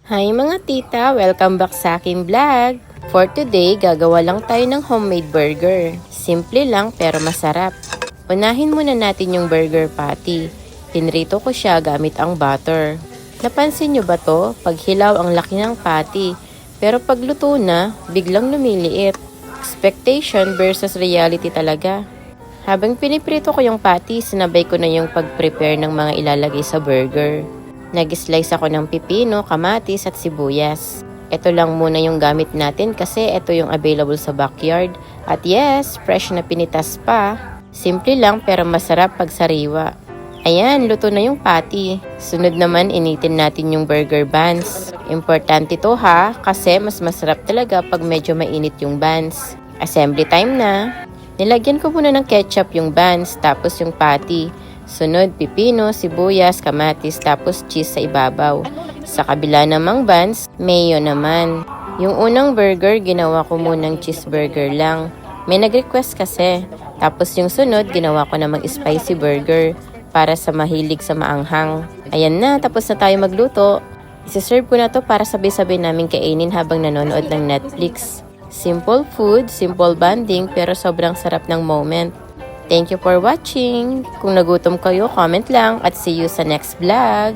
Hi mga tita! Welcome back sa aking vlog! For today, gagawa lang tayo ng homemade burger. Simple lang pero masarap. Unahin muna natin yung burger patty. Pinrito ko siya gamit ang butter. Napansin nyo ba to? Pag hilaw ang laki ng patty. Pero pag luto na, biglang lumiliit. Expectation versus reality talaga. Habang piniprito ko yung patty, sinabay ko na yung pag-prepare ng mga ilalagay sa burger. Nag-slice ako ng pipino, kamatis at sibuyas. Ito lang muna yung gamit natin kasi ito yung available sa backyard. At yes, fresh na pinitas pa. Simple lang pero masarap pag sariwa. Ayan, luto na yung patty. Sunod naman, initin natin yung burger buns. Importante to ha, kasi mas masarap talaga pag medyo mainit yung buns. Assembly time na. Nilagyan ko muna ng ketchup yung buns, tapos yung patty. Sunod, pipino, sibuyas, kamatis, tapos cheese sa ibabaw. Sa kabila namang buns, mayo naman. Yung unang burger, ginawa ko munang cheeseburger lang. May nag-request kasi. Tapos yung sunod, ginawa ko namang spicy burger para sa mahilig sa maanghang. Ayan na, tapos na tayo magluto. Isa-serve ko na to para sabay-sabay namin kainin habang nanonood ng Netflix. Simple food, simple bonding, pero sobrang sarap ng moment. Thank you for watching. Kung nagutom kayo, comment lang at see you sa next vlog.